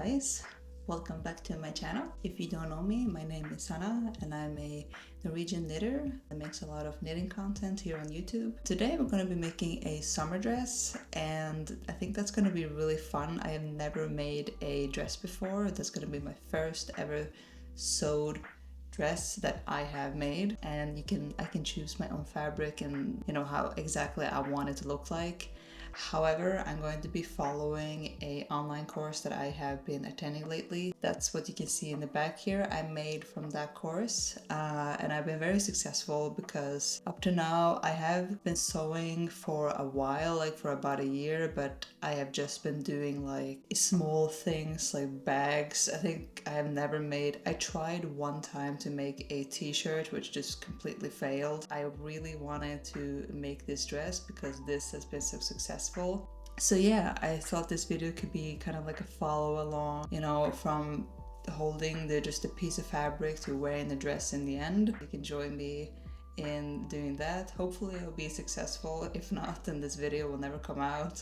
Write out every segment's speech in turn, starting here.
guys, welcome back to my channel. If you don't know me, my name is Sanna and I'm a Norwegian knitter that makes a lot of knitting content here on YouTube. Today we're going to be making a summer dress and I think that's going to be really fun. I have never made a dress before. That's going to be my first ever sewed dress that I have made, and I can choose my own fabric and how exactly I want it to look like. However, I'm going to be following a online course that I have been attending lately. That's what you can see in the back here. I made from that course and I've been very successful because up to now I have been sewing for a while, like for about a year, but I have just been doing like small things like bags. I think I tried one time to make a t-shirt which just completely failed. I really wanted to make this dress because this has been so successful. So yeah, I thought this video could be kind of like a follow along, from holding just a piece of fabric to wearing the dress in the end. You can join me in doing that. Hopefully I'll be successful. If not, then this video will never come out.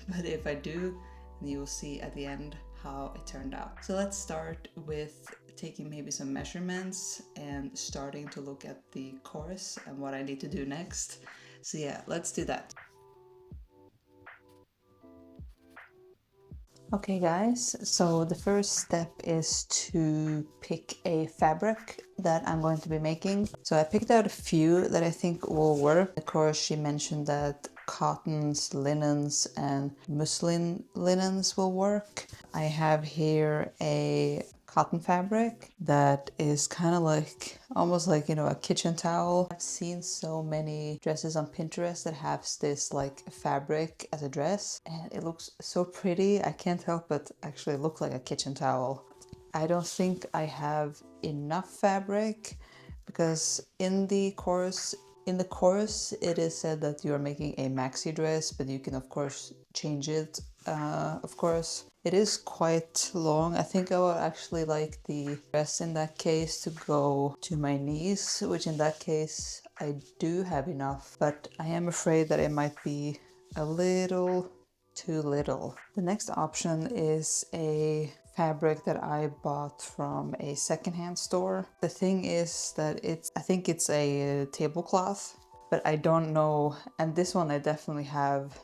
But if I do, then you will see at the end how it turned out. So let's start with taking maybe some measurements and starting to look at the course and what I need to do next. So yeah, let's do that. Okay guys, so the first step is to pick a fabric that I'm going to be making. So I picked out a few that I think will work. Of course, she mentioned that cottons, linens, and muslin linens will work. I have here a cotton fabric that is kind of like almost like a kitchen towel. I've seen so many dresses on Pinterest that have this like fabric as a dress and it looks so pretty. I can't help but actually look like a kitchen towel. I don't think I have enough fabric because in the course it is said that you are making a maxi dress, but you can of course change it. Of course, it is quite long. I think I would actually like the dress in that case to go to my knees, which in that case I do have enough, but I am afraid that it might be a little too little. The next option is a fabric that I bought from a secondhand store. The thing is that I think it's a tablecloth, but I don't know. And this one I definitely have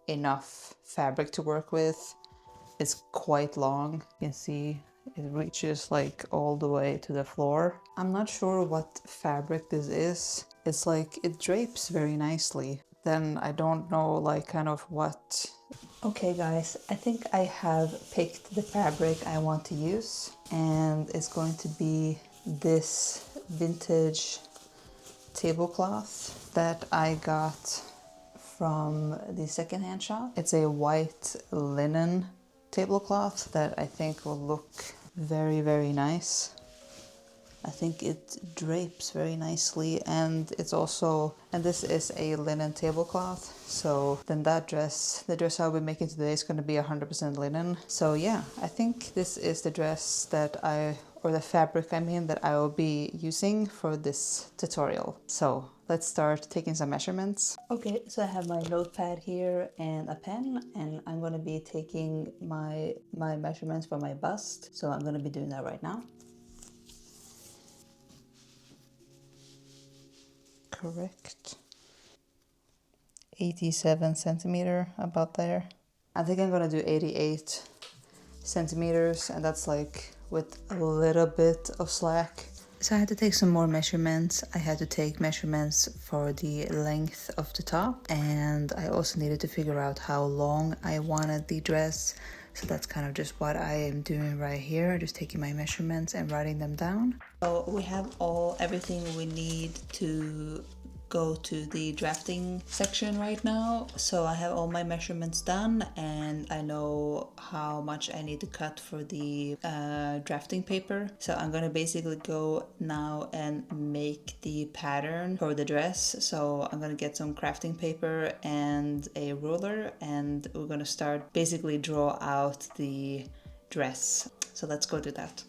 enough fabric to work with. It's quite long. You can see it reaches like all the way to the floor. I'm not sure what fabric this is. It's like it drapes very nicely. Then I don't know like kind of what. Okay guys, I think I have picked the fabric I want to use and it's going to be this vintage tablecloth that I got from the secondhand shop. It's a white linen tablecloth that I think will look very, very nice. I think it drapes very nicely and this is a linen tablecloth. So then the dress I'll be making today is going to be 100% linen. So yeah, I think this is the dress the fabric that I will be using for this tutorial. So let's start taking some measurements. Okay, so I have my notepad here and a pen and I'm going to be taking my measurements for my bust. So I'm going to be doing that right now. Correct. 87 centimeter, about there. I think I'm gonna do 88 centimeters and that's like with a little bit of slack. So I had to take some more measurements. I had to take measurements for the length of the top and I also needed to figure out how long I wanted the dress. So that's kind of just what I am doing right here, just taking my measurements and writing them down. So we have everything we need to go to the drafting section right now. So I have all my measurements done and I know how much I need to cut for the drafting paper. So I'm gonna basically go now and make the pattern for the dress. So I'm gonna get some crafting paper and a ruler and we're gonna start basically draw out the dress. So let's go do that.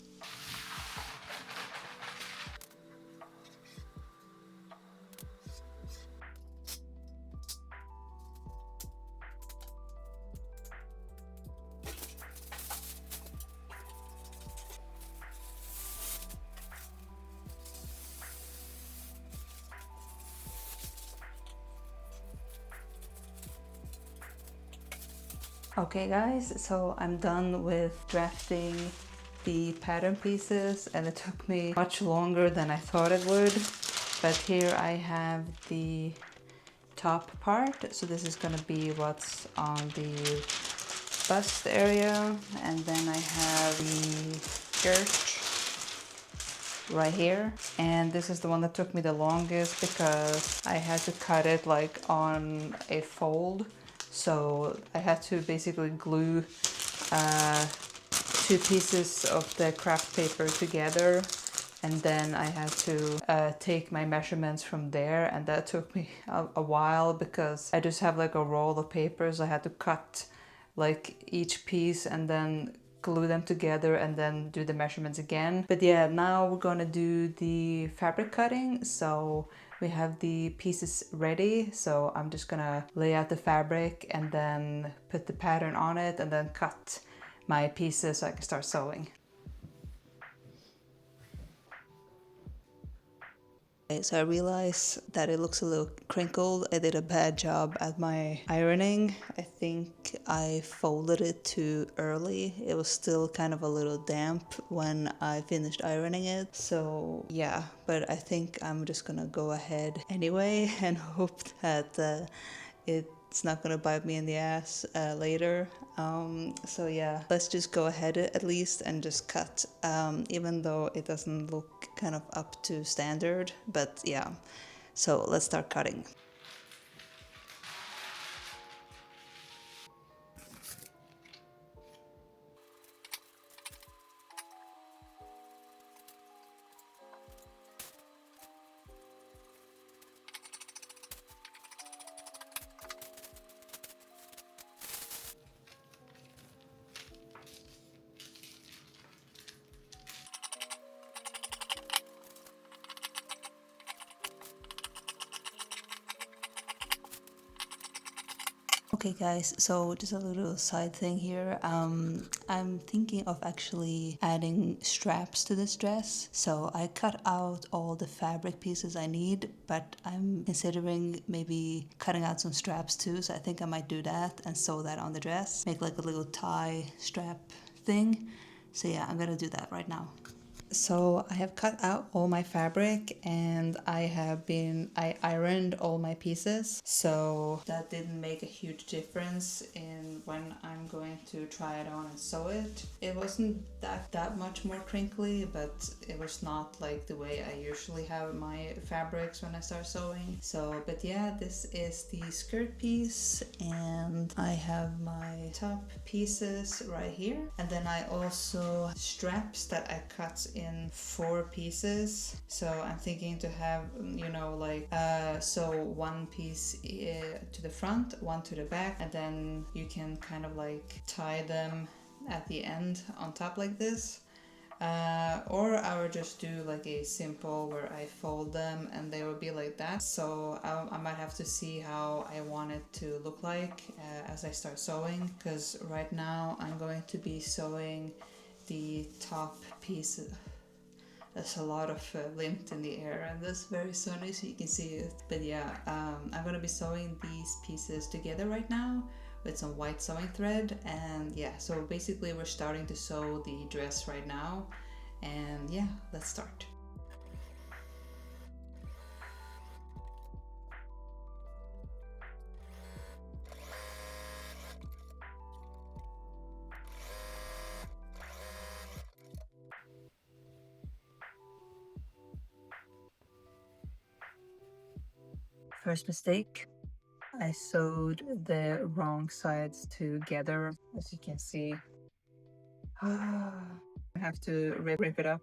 Okay guys, so I'm done with drafting the pattern pieces and it took me much longer than I thought it would. But here I have the top part, so this is gonna be what's on the bust area, and then I have the skirt right here, and this is the one that took me the longest because I had to cut it like on a fold, so I had to basically glue two pieces of the craft paper together, and then I had to take my measurements from there, and that took me a while because I just have like a roll of papers. I had to cut like each piece and then glue them together and then do the measurements again. But yeah, now we're gonna do the fabric cutting. So we have the pieces ready, so I'm just gonna lay out the fabric and then put the pattern on it and then cut my pieces so I can start sewing. So I realized that it looks a little crinkled. I did a bad job at my ironing. I think I folded it too early. It was still kind of a little damp when I finished ironing it. So yeah, but I think I'm just gonna go ahead anyway and hope that it's not gonna bite me in the ass later. So yeah, let's just go ahead at least and just cut, even though it doesn't look kind of up to standard, but yeah. So let's start cutting. Okay guys, so just a little side thing here. I'm thinking of actually adding straps to this dress. So I cut out all the fabric pieces I need, but I'm considering maybe cutting out some straps too. So I think I might do that and sew that on the dress. Make like a little tie strap thing. So yeah, I'm gonna do that right now. So I have cut out all my fabric and I ironed all my pieces. So that didn't make a huge difference in when I'm going to try it on and sew it. It wasn't that much more crinkly, but it was not like the way I usually have my fabrics when I start sewing. So, but yeah, this is the skirt piece and I have my top pieces right here. And then I also straps that I cut in 4 pieces. So I'm thinking to have, you know, like sew one piece to the front, one to the back, and then you can kind of like tie them at the end on top like this. Or I would just do like a simple where I fold them and they will be like that. So I might have to see how I want it to look like as I start sewing, because right now I'm going to be sewing the top piece. There's a lot of lint in the air and it's very sunny so you can see it. But yeah, I'm gonna be sewing these pieces together right now with some white sewing thread, and yeah, so basically we're starting to sew the dress right now, and yeah, let's start. First mistake, I sewed the wrong sides together, as you can see. I have to rip it up,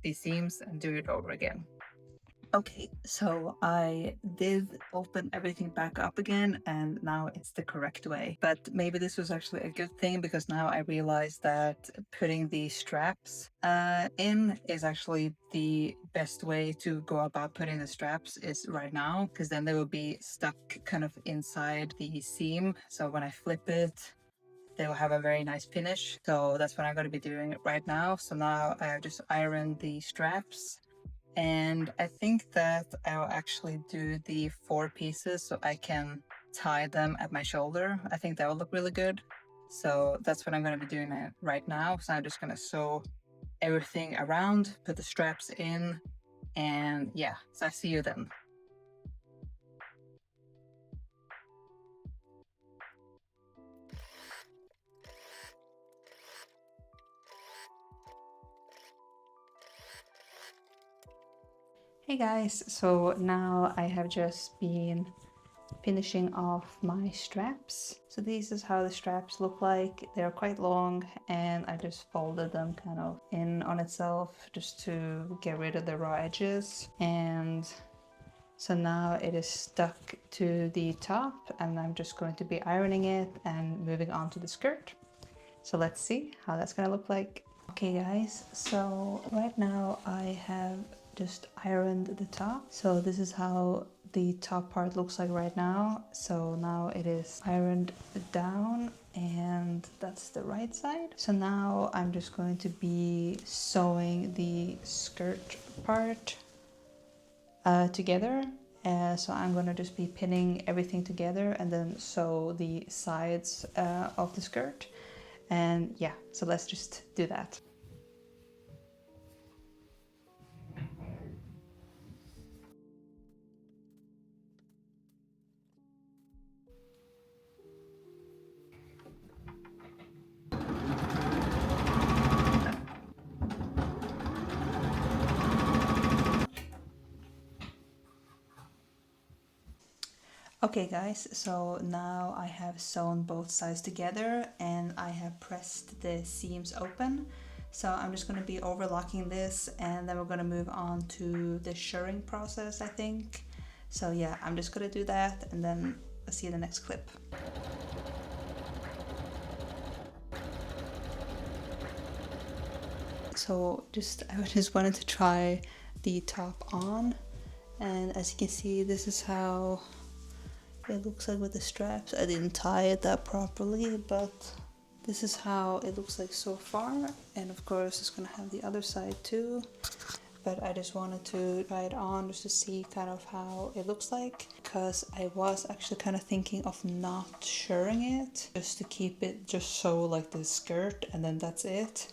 these seams, and do it over again. Okay, so I did open everything back up again and now it's the correct way. But maybe this was actually a good thing because now I realize that putting the straps in is actually the best way to go about putting the straps is right now, because then they will be stuck kind of inside the seam. So when I flip it, they will have a very nice finish. So that's what I'm going to be doing right now. So now I have just ironed the straps. And I think that I'll actually do the 4 pieces so I can tie them at my shoulder. I think that will look really good. So that's what I'm going to be doing right now. So I'm just going to sew everything around, put the straps in, and yeah, so I see you then. Hey guys, so now I have just been finishing off my straps. So this is how the straps look like. They're quite long and I just folded them kind of in on itself just to get rid of the raw edges. And so now it is stuck to the top and I'm just going to be ironing it and moving on to the skirt. So let's see how that's gonna look like. Okay guys, so right now I have just ironed the top. So this is how the top part looks like right now. So now it is ironed down and that's the right side. So now I'm just going to be sewing the skirt part together. So I'm gonna just be pinning everything together and then sew the sides of the skirt. And yeah, so let's just do that. Okay guys, so now I have sewn both sides together and I have pressed the seams open. So I'm just going to be overlocking this and then we're going to move on to the shirring process, I think. So yeah, I'm just going to do that and then I'll see you in the next clip. So I just wanted to try the top on, and as you can see, this is how it looks like with the straps. I didn't tie it that properly, but this is how it looks like so far. And of course it's gonna have the other side too, but I just wanted to try it on just to see kind of how it looks like, because I was actually kind of thinking of not shirring it, just to keep it just so like the skirt and then that's it.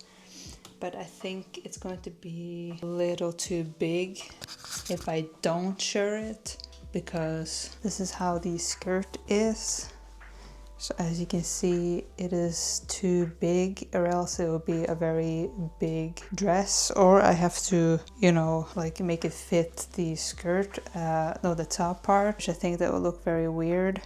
But I think it's going to be a little too big if I don't shirr it, because this is how the skirt is. So as you can see, it is too big, or else it will be a very big dress, or I have to, you know, like make it fit the skirt, no, the top part, which I think that will look very weird.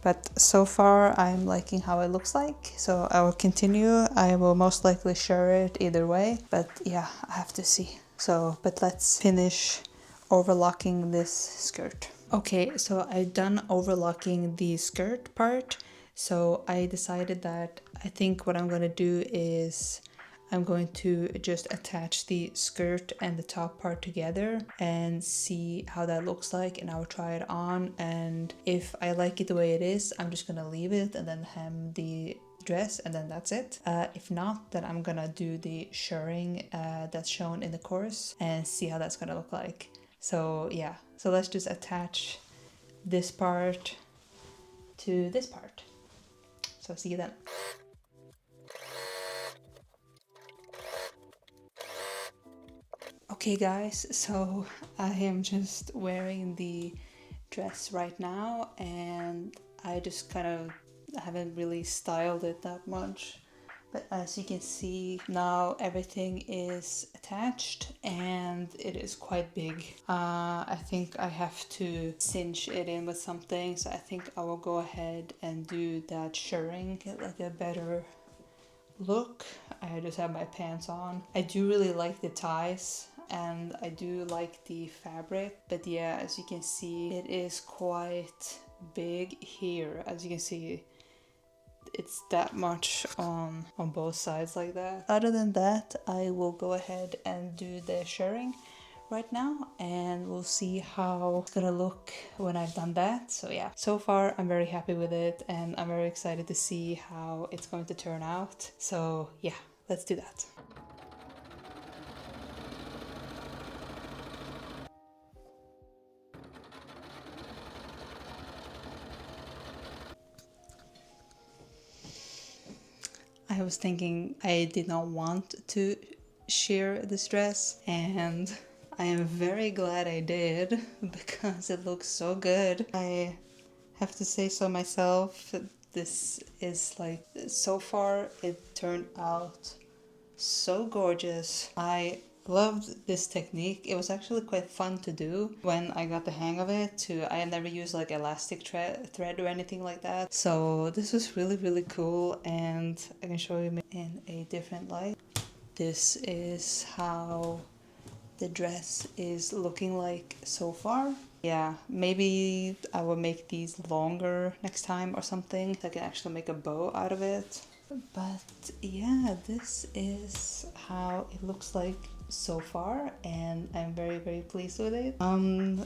But so far I'm liking how it looks like, so I will continue. I will most likely shirr it either way, but yeah, I have to see. So, but let's finish overlocking this skirt. Okay, so I've done overlocking the skirt part. So I decided that I think what I'm going to do is I'm going to just attach the skirt and the top part together and see how that looks like, and I will try it on, and if I like it the way it is, I'm just going to leave it and then hem the dress and then that's it. If not, then I'm gonna do the shirring that's shown in the course and see how that's gonna look like. So yeah, so let's just attach this part to this part. So see you then. Okay guys, so I am just wearing the dress right now and I just kind of haven't really styled it that much. But as you can see, now everything is attached and it is quite big. I think I have to cinch it in with something, so I think I will go ahead and do that shirring, get like a better look. I just have my pants on. I do really like the ties and I do like the fabric, but yeah, as you can see, it is quite big here. As you can see, it's that much on both sides like that. Other than that, I will go ahead and do the shirring right now and we'll see how it's gonna look when I've done that. So yeah, so far I'm very happy with it and I'm very excited to see how it's going to turn out. So yeah, let's do that. I was thinking I did not want to shear this dress, and I am very glad I did because it looks so good. I have to say so myself. This is like, so far it turned out so gorgeous. I loved this technique. It was actually quite fun to do when I got the hang of it. I had never used like elastic thread or anything like that. So this was really cool, and I can show you in a different light. This is how the dress is looking like so far. Yeah, maybe I will make these longer next time or something, so I can actually make a bow out of it. But yeah, this is how it looks like so far, and I'm very pleased with it.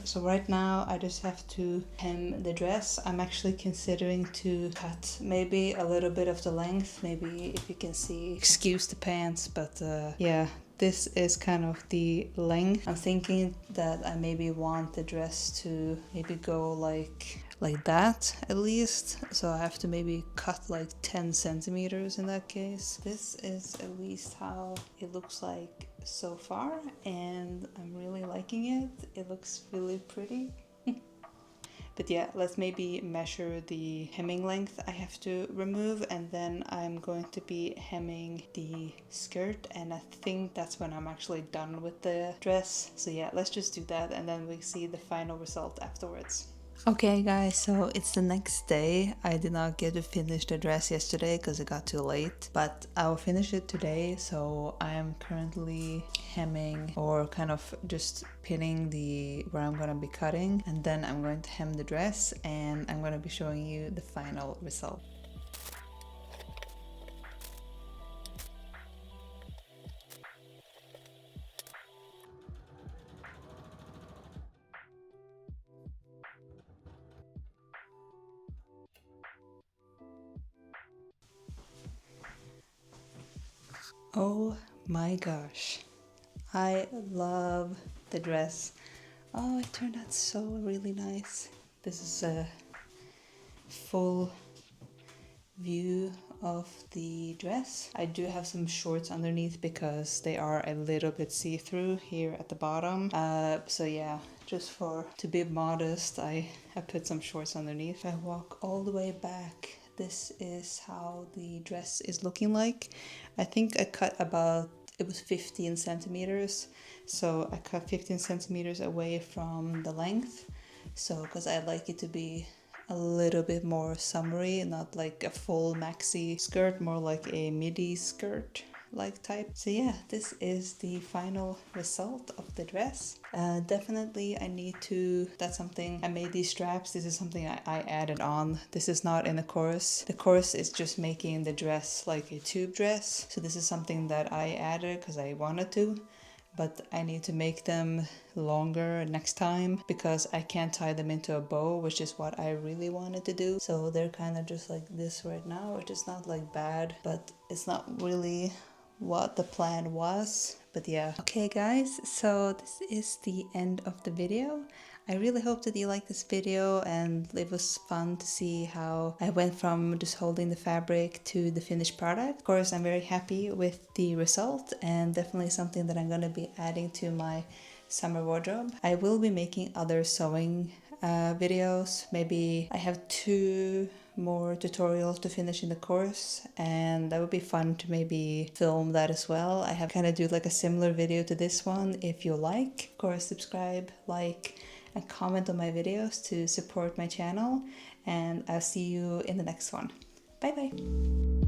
So right now I just have to hem the dress. I'm actually considering to cut maybe a little bit of the length, maybe if you can see, excuse the pants, but yeah, this is kind of the length. I'm thinking that I maybe want the dress to maybe go like that at least. So I have to maybe cut like 10 centimeters in that case. This is at least how it looks like so far, and I'm really liking it. It looks really pretty. But yeah, let's maybe measure the hemming length I have to remove, and then I'm going to be hemming the skirt, and I think that's when I'm actually done with the dress. So yeah, let's just do that, and then we see the final result afterwards. Okay guys, so it's the next day. I did not get to finish the dress yesterday because it got too late, but I will finish it today. So I am currently hemming, or kind of just pinning where I'm gonna be cutting, and then I'm going to hem the dress, and I'm gonna be showing you the final result. Oh my gosh, I love the dress. Oh, it turned out so really nice. This is a full view of the dress. I do have some shorts underneath because they are a little bit see-through here at the bottom. So yeah, just to be modest, I put some shorts underneath. If I walk all the way back, this is how the dress is looking like. I think I cut it was 15 centimeters. So I cut 15 centimeters away from the length. So, because I like it to be a little bit more summery, not like a full maxi skirt, more like a midi skirt like type. So yeah, this is the final result of the dress. Definitely that's something, I made these straps. This is something I added on. This is not in the course. The course is just making the dress like a tube dress. So this is something that I added because I wanted to. But I need to make them longer next time because I can't tie them into a bow, which is what I really wanted to do. So they're kind of just like this right now, which is not like bad, but it's not really what the plan was. But yeah. Okay guys, so this is the end of the video. I really hope that you liked this video, and it was fun to see how I went from just holding the fabric to the finished product. Of course, I'm very happy with the result, and definitely something that I'm going to be adding to my summer wardrobe. I will be making other sewing videos. Maybe I have 2 more tutorials to finish in the course, and that would be fun to maybe film that as well. I have kind of do like a similar video to this one. If you like, of course, subscribe, like, and comment on my videos to support my channel, and I'll see you in the next one. Bye bye!